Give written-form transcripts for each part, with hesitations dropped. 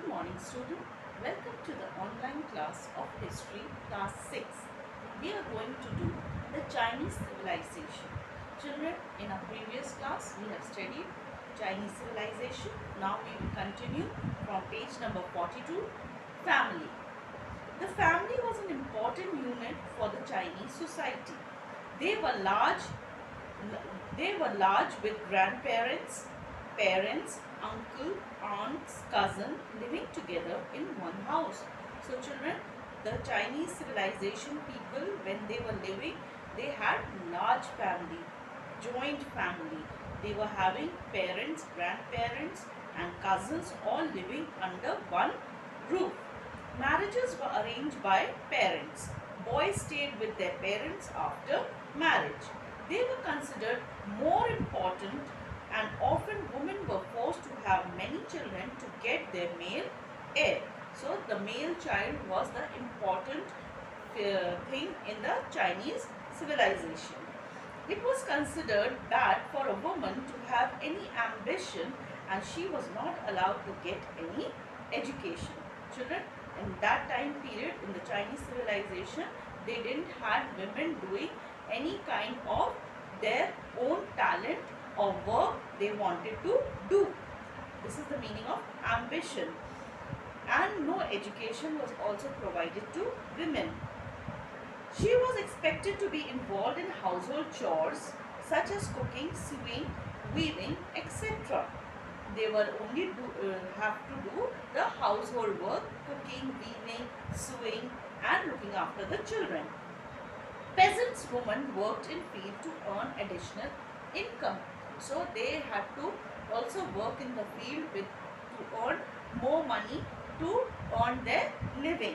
morning, student. Welcome to the online class of history, class 6. We are going to do the Chinese civilization. Children, in our previous class, we have studied Chinese civilization. Now we will continue from page number 42, family. The family was an important unit for the Chinese society. They were large they were large with grandparents, parents, uncle, aunts, cousin living together in one house. So children, the Chinese civilization people, when they were living, they had large family, joint family. They were having parents, grandparents and cousins all living under one roof. Marriages were arranged by parents. Boys stayed with their parents after marriage. They were considered more important, and often women were forced to have many children to get their male heir. So the male child was the important thing in the Chinese civilization. It was considered bad for a woman to have any ambition, and she was not allowed to get any education. Children, in that time period in the Chinese civilization, they didn't have women doing any kind of their own talent or work they wanted to do. This is the meaning of ambition. And no education was also provided to women. She was expected to be involved in household chores such as cooking, sewing, weaving, etc. They were only have to do the household work, cooking, weaving, sewing and looking after the children. Peasants women worked in field to earn additional income. So they had to also work in the field to earn more money to earn their living.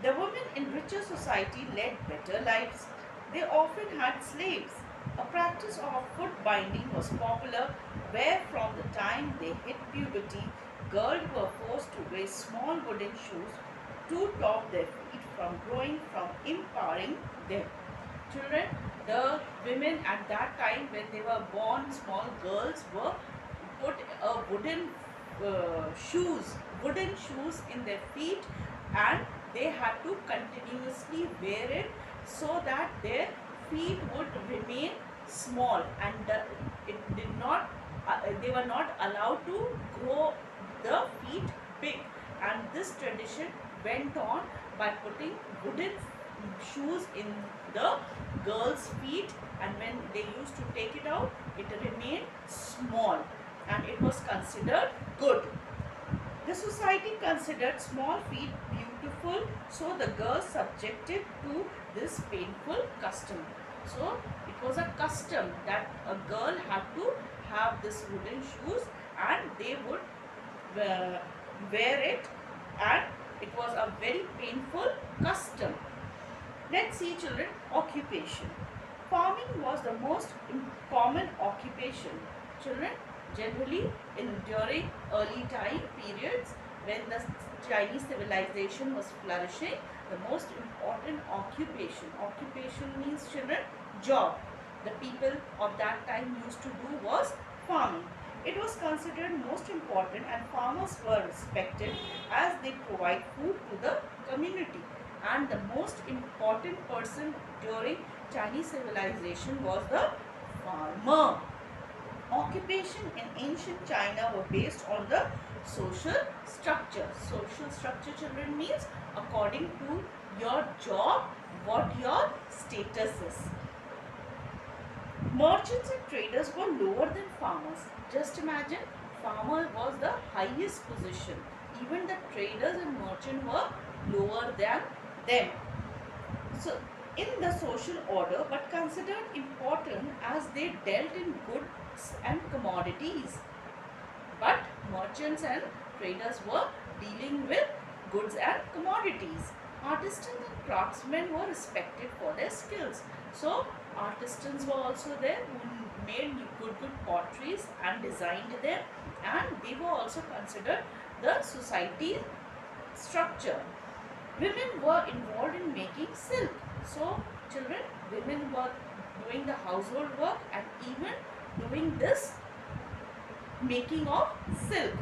The women in richer society led better lives. They often had slaves. A practice of foot binding was popular, where from the time they hit puberty, girls were forced to wear small wooden shoes to stop their feet from growing, from impairing them. Children, the women at that time when they were born, small girls were put a wooden shoes in their feet, and they had to continuously wear it so that their feet would remain small, and it did not they were not allowed to grow the feet big. And this tradition went on by putting wooden shoes in the girls' feet, and when they used to take it out, it remained small and it was considered good. The society considered small feet beautiful, so the girls subjected to this painful custom. So it was a custom that a girl had to have this wooden shoes, and they would wear it, and it was a very painful custom. Let's see children, occupation. Farming was the most common occupation. Children, generally during early time periods when the Chinese civilization was flourishing, the most important occupation means children, job, the people of that time used to do was farming. It was considered most important, and farmers were respected as they provide food to the community. And the most important person during Chinese civilization was the farmer. Occupation in ancient China were based on the social structure. Social structure, children, means according to your job, what your status is. Merchants and traders were lower than farmers. Just imagine, farmer was the highest position. Even the traders and merchants were lower than them. So in the social order, but considered important as they dealt in goods and commodities. But merchants and traders were dealing with goods and commodities. Artisans and craftsmen were respected for their skills. So artisans were also there who made good potteries and designed them, and they were also considered the society structure. Women were involved in making silk. So children, women were doing the household work and even doing this making of silk.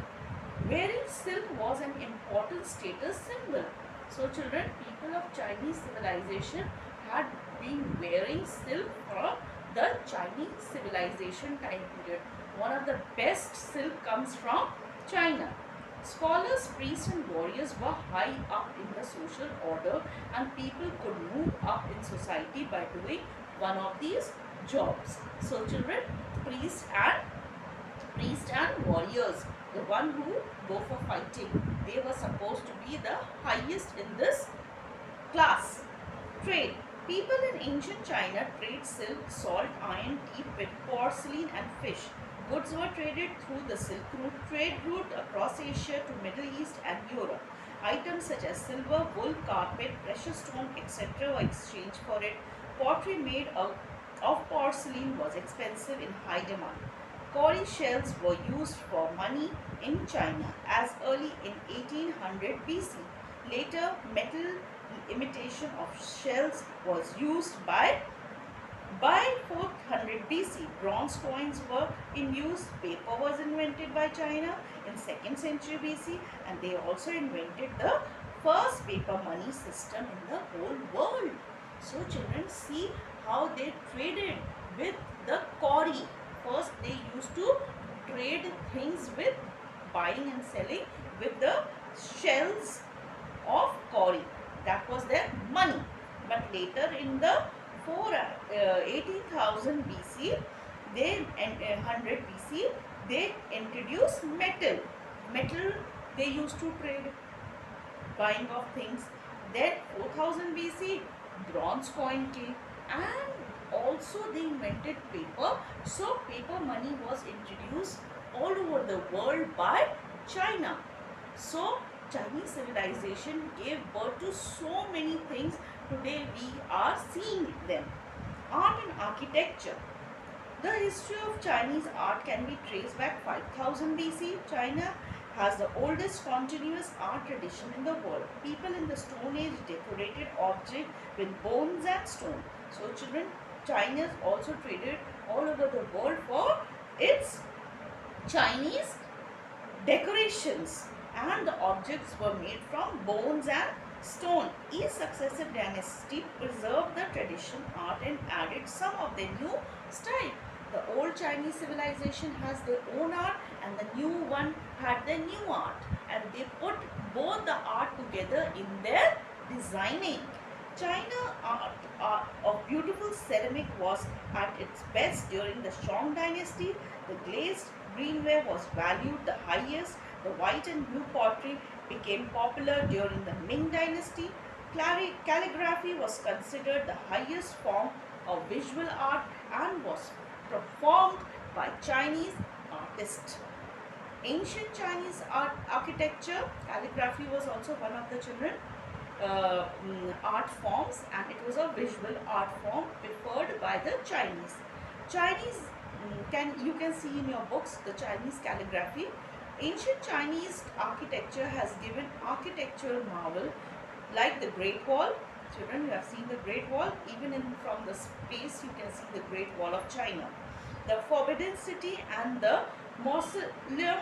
Wearing silk was an important status symbol. So children, people of Chinese civilization had been wearing silk from the Chinese civilization time period. One of the best silk comes from China. Scholars, priests and warriors were high up in the social order, and people could move up in society by doing one of these jobs. So children, priests and warriors, the one who go for fighting, they were supposed to be the highest in this class. Trade. People in ancient China trade silk, salt, iron, tea, porcelain and fish. Goods were traded through the Silk trade route across Asia to Middle East and Europe. Items such as silver, wool, carpet, precious stone, etc. were exchanged for it. Pottery made of porcelain was expensive in high demand. Cowrie shells were used for money in China as early in 1800 BC. Later, metal imitation of shells was used by 400 BC. Bronze coins were in use. Paper was invented by China in 2nd century BC, and they also invented the first paper money system in the whole world. So children, see how they traded with the cowrie. First they used to trade things with buying and selling with the shells of cowrie. That was their money. But later in the 18,000 BC, they 100 BC, they introduced metal. Metal they used to trade, buying of things. Then 4000 BC, bronze coin came, and also they invented paper. So paper money was introduced all over the world by China. So Chinese civilization gave birth to so many things. Today we are seeing them. Art and architecture. The history of Chinese art can be traced back 5000 BC. China has the oldest continuous art tradition in the world. People in the Stone Age decorated objects with bones and stone. So children, China also traded all over the world for its Chinese decorations, and the objects were made from bones and stone. Each successive dynasty preserved the tradition art and added some of their new style. The old Chinese civilization has their own art, and the new one had their new art, and they put both the art together in their designing. China art of beautiful ceramic was at its best during the Song dynasty. The glazed greenware was valued the highest. The white and blue pottery became popular during the Ming dynasty. Calligraphy was considered the highest form of visual art and was performed by Chinese artists. Ancient Chinese architecture, calligraphy was also one of the children art forms, and it was a visual art form preferred by the Chinese. Chinese you can see in your books the Chinese calligraphy. Ancient Chinese architecture has given architectural marvel like the Great Wall. Children, you have seen the Great Wall. Even from the space you can see the Great Wall of China. The Forbidden City and the mausoleum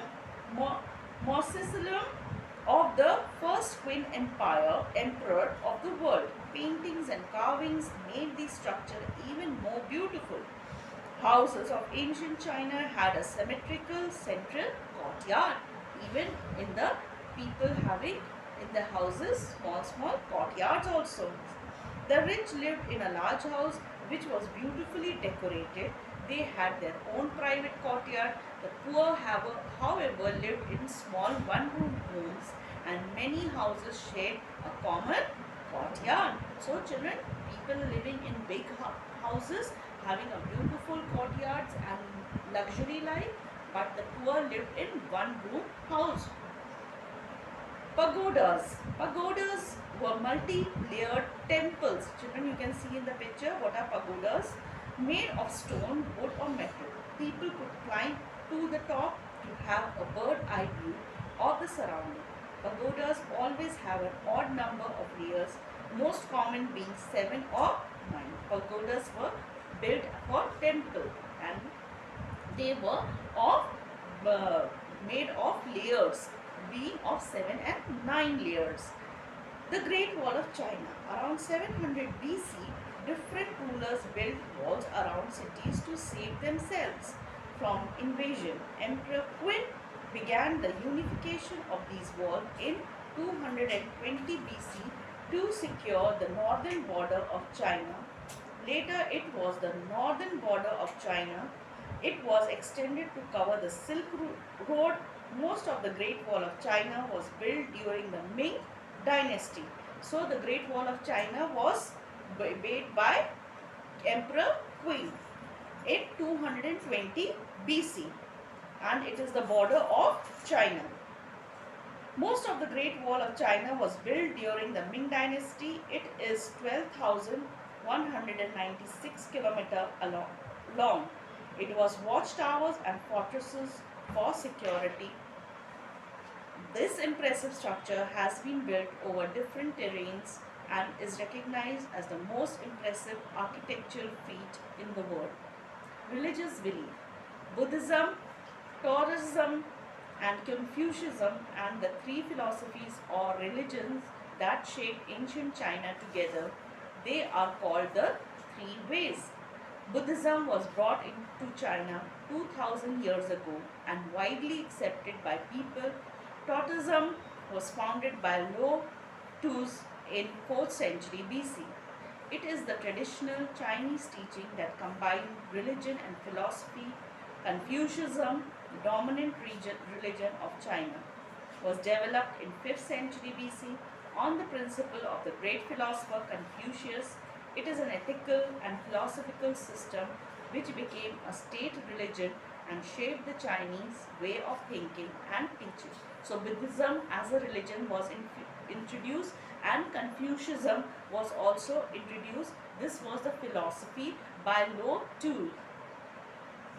of the first Qin emperor of the world. Paintings and carvings made the structure even more beautiful. Houses of ancient China had a symmetrical central courtyard. Even in the people having in the houses small courtyards also. The rich lived in a large house which was beautifully decorated. They had their own private courtyard. The poor, however, lived in small one-room homes, and many houses shared a common courtyard. So children, people living in big houses, having a beautiful courtyards and luxury life, but the poor lived in one-room house. Pagodas. Pagodas were multi-layered temples. Children, you can see in the picture what are pagodas. Made of stone, wood or metal. People could climb to the top to have a bird-eye view of the surrounding. Pagodas always have an odd number of layers, most common being 7 or 9. Pagodas were built for temple, and they were made of layers. being of 7 and 9 layers. The Great Wall of China. Around 700 BC, different rulers built walls around cities to save themselves from invasion. Emperor Qin began the unification of these walls in 220 BC to secure the northern border of China. Later, it was the northern border of China. It was extended to cover the Silk Road. Most of the Great Wall of China was built during the Ming Dynasty. So, the Great Wall of China was made by Emperor Qin in 220 BC, and it is the border of China. Most of the Great Wall of China was built during the Ming Dynasty. It is 12,196 kilometers long. It was watchtowers and fortresses for security. This impressive structure has been built over different terrains and is recognized as the most impressive architectural feat in the world. Religious belief. Buddhism, Taoism, and Confucianism, and the three philosophies or religions that shaped ancient China together, they are called the three ways. Buddhism was brought into China 2000 years ago and widely accepted by people. Taoism was founded by Lao Tzu in 4th century BC. It is the traditional Chinese teaching that combined religion and philosophy. Confucianism, the dominant religion of China, was developed in 5th century BC on the principle of the great philosopher Confucius. It is an ethical and philosophical system which became a state religion and shaped the Chinese way of thinking and teaching. So Buddhism as a religion was introduced, and Confucianism was also introduced. This was the philosophy by Lao Tzu.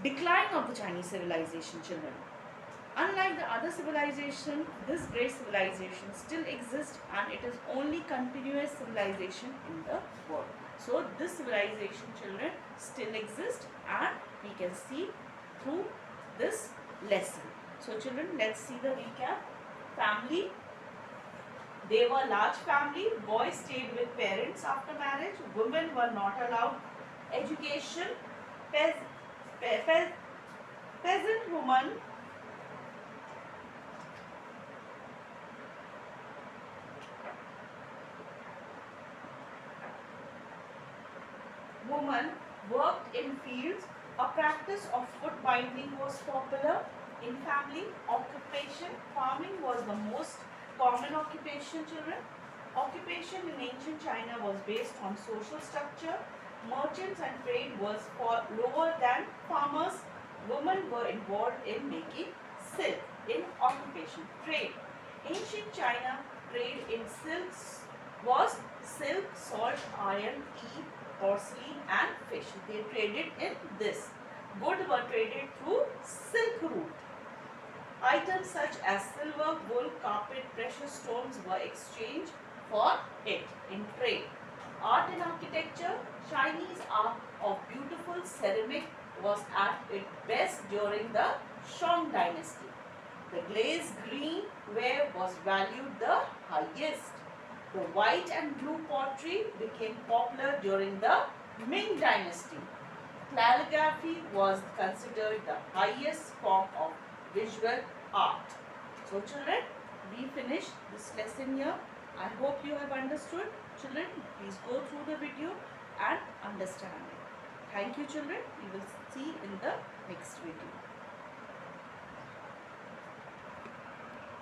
Decline of the Chinese civilization, children. Unlike the other civilization, this great civilization still exists, and it is only continuous civilization in the world. So this civilization, children, still exists, and we can see through this lesson. So children, let's see the recap. Family. They were large family. Boys stayed with parents after marriage. Women were not allowed education. Peasant woman worked in fields. A practice of foot binding was popular in family. Occupation. Farming was the most common occupation, children. Occupation in ancient China was based on social structure. Merchants and trade was for lower than farmers. Women were involved in making silk in occupation. Trade. Ancient China trade in silks was silk, salt, iron, tea, porcelain and fish. They traded in this. Goods were traded through silk route. Items such as silver, wool, carpet, precious stones were exchanged for it in trade. Art and architecture. Chinese art of beautiful ceramic was at its best during the Song dynasty. The glazed green ware was valued the highest. The white and blue pottery became popular during the Ming dynasty. Calligraphy was considered the highest form of visual art. So children, we finished this lesson here. I hope you have understood. Children, please go through the video and understand it. Thank you children. We will see in the next video.